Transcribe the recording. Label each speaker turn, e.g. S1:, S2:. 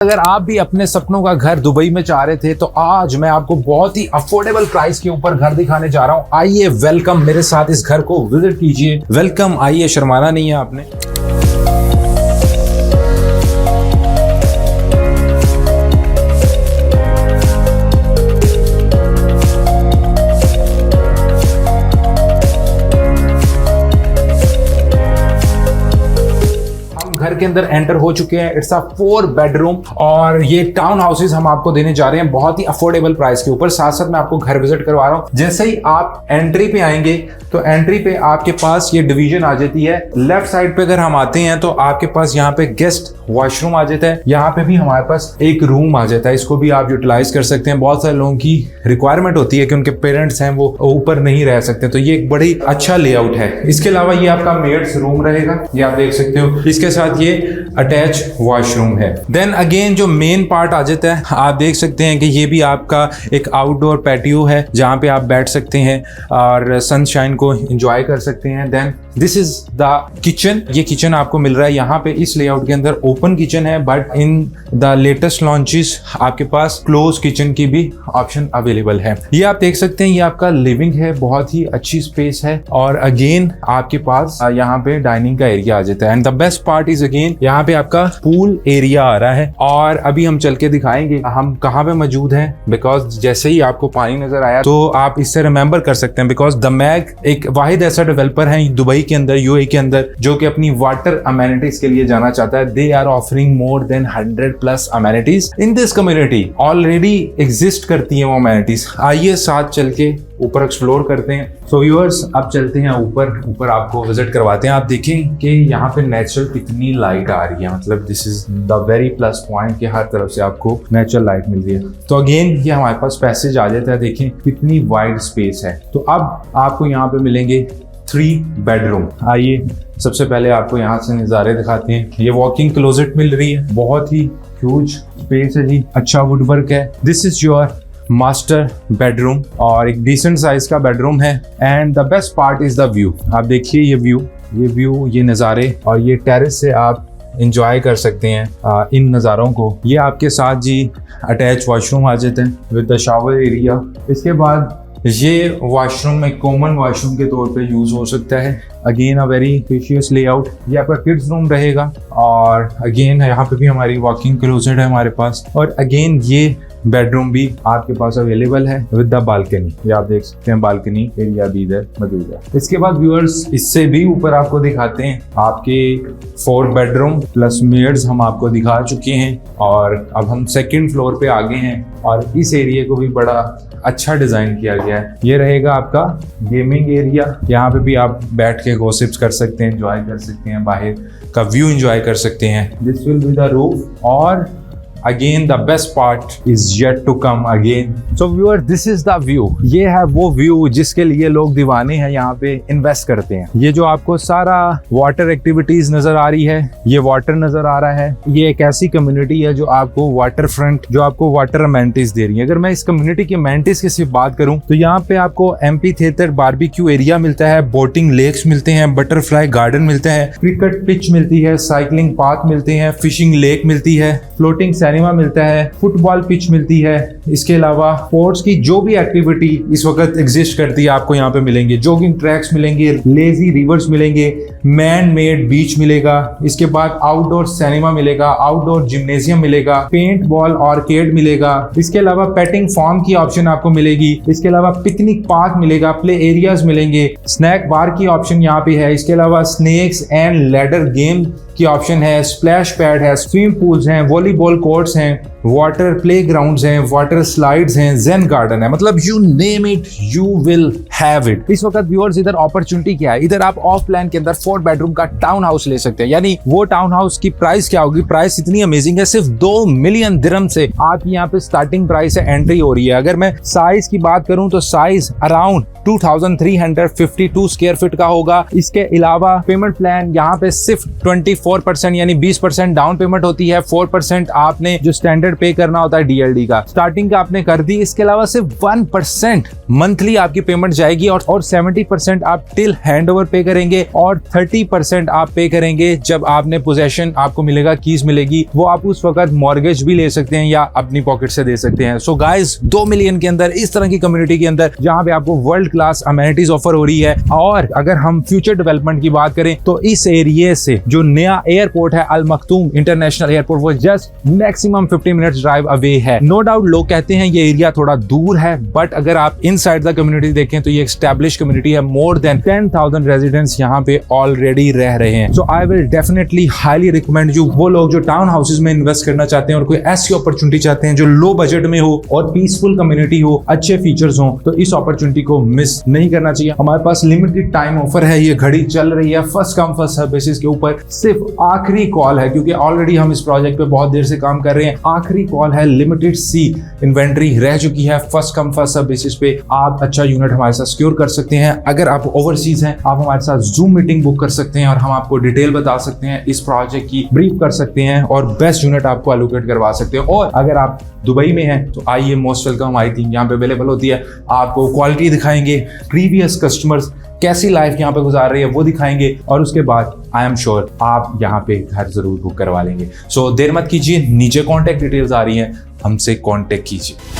S1: अगर आप भी अपने सपनों का घर दुबई में चाह रहे थे तो आज मैं आपको बहुत ही अफोर्डेबल प्राइस के ऊपर घर दिखाने जा रहा हूं। आइए, वेलकम, मेरे साथ इस घर को विजिट कीजिए। वेलकम, आइए, शर्माना नहीं है आपने। घर के अंदर एंटर हो चुके हैं। इट्स अ 4 बेडरूम और ये टाउन हाउसेस हम आपको देने जा रहे हैं बहुत ही अफोर्डेबल प्राइस के ऊपर। साथ साथ मैं आपको घर विजिट करवा रहा हूं। जैसे ही आप एंट्री पे आएंगे तो एंट्री पे आपके पास ये डिवीजन आ जाती है। लेफ्ट साइड पे अगर हम आते हैं तो आपके पास यहाँ पे गेस्ट वॉशरूम आ जाता है। यहाँ पे भी हमारे पास एक रूम आ जाता है, इसको भी आप यूटिलाइज कर सकते हैं। बहुत सारे लोगों की रिक्वायरमेंट होती है कि उनके पेरेंट्स हैं वो ऊपर नहीं रह सकते, तो ये एक बड़ी अच्छा लेआउट है। इसके अलावा ये आपका मेड्स रूम रहेगा, ये आप देख सकते हो। इसके साथ ये अटैच वॉशरूम है। देन अगेन जो मेन पार्ट आ जाता है, आप देख सकते हैं कि ये भी आपका एक आउटडोर पैटियो है जहां पे आप बैठ सकते हैं और सनशाइन को एंजॉय कर सकते हैं। Then this is the kitchen. ये किचन आपको मिल रहा है यहाँ पे इस लेआउट के अंदर। ओपन किचन है but in the latest launches आपके पास क्लोज किचन की भी ऑप्शन अवेलेबल है। ये आप देख सकते हैं, ये आपका लिविंग है, बहुत ही अच्छी स्पेस है। और अगेन आपके पास यहाँ पे डाइनिंग का एरिया आ जाता है। And the best part is again यहाँ पे आपका पूल एरिया आ रहा है। और अभी हम चल के दिखाएंगे हम कहाँ पे मौजूद हैं, बिकॉज जैसे ही आपको पानी नजर आया तो आप इससे रिमेंबर कर सकते हैं, बिकॉज द मैग एक वाहिद ऐसा डेवलपर है दुबई के अंदर, यूएई के अंदर, जो कि अपनी वाटर अमेनिटीज के लिए जाना चाहता है। They are offering more than 100+ amenities in this community. Already exist करती हैं वो अमेनिटीज। आइए साथ चल के ऊपर एक्सप्लोर करते हैं। सो व्यूअर्स, अब चलते हैं ऊपर आपको विजिट करवाते हैं। आप देखें कि यहाँ पे नेचुरल कितनी लाइट आ रही है, मतलब this is the very plus point कि हर तरफ से आपको नेचुरल लाइट मिल रही है। तो अगेन ये हमारे पास पैसेज आ जाता है, देखें कितनी वाइड स्पेस है। तो अब आपको यहाँ पे मिलेंगे 3 बेडरूम। आइए सबसे पहले आपको यहाँ से नज़ारे दिखाते हैं। ये वॉकिंग क्लोजेट मिल रही है, बहुत ही ह्यूज स्पेस है जी, अच्छा वुडवर्क है। This is your master bedroom और एक डिसेंट साइज का बेडरूम है। And the best part is the view. आप देखिए ये व्यू, ये नज़ारे, और ये टेरेस से आप इंजॉय कर सकते हैं इन नज़ारों को। ये आपके साथ जी अटैच वॉशरूम आ जाते हैं विद द शावर एरिया। इसके बाद ये वॉशरूम एक कॉमन वॉशरूम के तौर पे यूज हो सकता है। Again a very spacious layout. ये आपका किड्स रूम रहेगा और अगेन यहाँ पे भी हमारी वॉकिंग क्लोजेट है हमारे पास। और अगेन ये बेडरूम भी आपके पास अवेलेबल है विद द बालकनी। ये आप देख सकते हैं बालकनी एरिया भी इधर मौजूद है। इसके बाद व्यूअर्स इससे भी ऊपर आपको दिखाते हैं आपके 4 बेडरूम प्लस मेड्स हम आपको दिखा चुके हैं। और अब हम 2nd फ्लोर पे आ गए हैं और इस एरिया को भी बड़ा अच्छा डिजाइन किया गया है। ये रहेगा आपका गेमिंग एरिया। यहाँ पे भी आप बैठ के गॉसिप्स कर सकते हैं, एंजॉय कर सकते हैं, बाहर का व्यू एंजॉय कर सकते हैं। This will be the roof. और again the best part is yet to come again. So viewer, this is the view. ये है वो व्यू जिसके लिए लोग दीवाने हैं, यहाँ पे इन्वेस्ट करते हैं। ये जो आपको सारा वाटर एक्टिविटीज नजर आ रही है, ये वाटर नजर आ रहा है। ये एक ऐसी कम्युनिटी है जो आपको वाटर फ्रंट, जो आपको वाटर अमेनिटीज दे रही है। अगर मैं इस कम्युनिटी की अमेनिटीज की सिर्फ बात करूं तो यहाँ पे आपको एम्पी थिएटर, बारबेक्यू एरिया मिलता है, बोटिंग लेक्स मिलते हैं, बटरफ्लाई गार्डन मिलता है, क्रिकेट पिच मिलती है, साइकिलिंग पाथ मिलते हैं, फिशिंग लेक मिलती है, फ्लोटिंग सिनेमा मिलता है, फुटबॉल पिच मिलती है। इसके अलावा स्पोर्ट्स की जो भी एक्टिविटी इस वक्त एग्जिस्ट करती है आपको यहाँ पे मिलेंगे। जॉगिंग ट्रैक्स मिलेंगे, लेजी रिवर्स मिलेंगे, मैन मेड बीच मिलेगा। इसके बाद आउटडोर सिनेमा मिलेगा, आउटडोर जिम्नेजियम मिलेगा, पेंट बॉल आर्केड मिलेगा। इसके अलावा पेटिंग फार्म की ऑप्शन आपको मिलेगी। इसके अलावा पिकनिक पार्क मिलेगा, प्ले एरियाज मिलेंगे, स्नैक बार की ऑप्शन यहाँ पे है। इसके अलावा स्नेक्स एंड लैडर गेम की ऑप्शन है, स्प्लैश पैड है, स्विमिंग पूल्स हैं, वॉलीबॉल कोर्ट्स हैं, वाटर प्लेग्राउंड्स हैं, वाटर स्लाइड्स हैं, जेन गार्डन है। मतलब you name it you will have it. इस वक्त व्यूअर्स इधर अपॉर्चुनिटी क्या है, इधर आप ऑफ प्लान के अंदर 4 बेडरूम का टाउन हाउस ले सकते हैं। यानी वो टाउन हाउस की प्राइस क्या होगी, प्राइस इतनी अमेजिंग है, सिर्फ 2 मिलियन दिरहम से आपकी यहाँ पे स्टार्टिंग प्राइस है, एंट्री हो रही है। अगर मैं साइज की बात करूं तो साइज अराउंड 2352 स्क्वायर फीट का होगा। इसके अलावा पेमेंट प्लान यहाँ पे सिर्फ 24% यानी 20% डाउन पेमेंट होती है, 4% आपने जो स्टैंडर्ड 500 पे करना होता है DLD का, स्टार्टिंग का आपने कर दी। इसके अलावा सिर्फ 1% मंथली आपकी पेमेंट जाएगी और 70% आप टिल हैंडओवर पे करेंगे और 30% आप पे करेंगे जब आपने पोजेशन आपको मिलेगा, कीज मिलेगी, वो आप उस वक्त मॉर्गेज भी ले सकते हैं या अपनी पॉकेट से दे सकते हैं। सो गाइस 2 मिलियन के अंदर इस तरह की कम्युनिटी के अंदर जहां पे आपको वर्ल्ड क्लास अमेनिटीज ऑफर हो रही है। और अगर हम फ्यूचर डेवलपमेंट की बात करें तो इस एरिया से जो नया एयरपोर्ट है अल मखतूम इंटरनेशनल एयरपोर्ट, वो just maximum 50 minutes drive away है। नो डाउट लोग कहते हैं ये एरिया थोड़ा दूर है, बट अगर आप इनसाइड द कम्युनिटी देखें तो ये एस्टैब्लिश कम्युनिटी है। मोर देन 10,000 रेजिडेंट्स यहाँ पे ऑलरेडी रह रहे हैं। So I will definitely highly recommend you, वो लोग जो टाउन हाउसेज में इन्वेस्ट करना चाहते हैं और कोई ऐसी अपॉर्चुनिटी चाहते हैं जो लो बजट में हो और पीसफुल कम्युनिटी हो, अच्छे फीचर्स हो, तो इस अपॉर्चुनिटी को मिस नहीं करना चाहिए। हमारे पास लिमिटेड टाइम ऑफर है, ये घड़ी चल रही है, first come first serve basis के ऊपर। सिर्फ आखिरी कॉल है क्योंकि ऑलरेडी हम इस प्रोजेक्ट पे बहुत देर से काम कर रहे हैं। आखिरी कॉल है, लिमिटेड सी इन्वेंट्री रह चुकी है, first come first serve basis पे आप अच्छा यूनिट हमारे साथ सिक्योर कर सकते हैं। अगर आप ओवरसीज हैं, आप हमारे साथ जूम मीटिंग बुक कर सकते हैं और हम आपको डिटेल बता सकते हैं, इस प्रोजेक्ट की ब्रीफ कर सकते हैं और बेस्ट यूनिट आपको एलोकेट करवा सकते हैं। और अगर आप दुबई में हैं तो आइए, मोस्ट वेलकम। हमारी टीम यहाँ पे अवेलेबल होती है, आपको क्वालिटी दिखाएंगे, प्रीवियस कस्टमर्स कैसी लाइफ यहाँ पे गुजार रही है वो दिखाएंगे और उसके बाद आई एम श्योर आप यहाँ पे घर जरूर बुक करवा लेंगे। सो देर मत कीजिए, नीचे कॉन्टेक्ट डिटेल्स आ रही हैं, हमसे कॉन्टेक्ट कीजिए।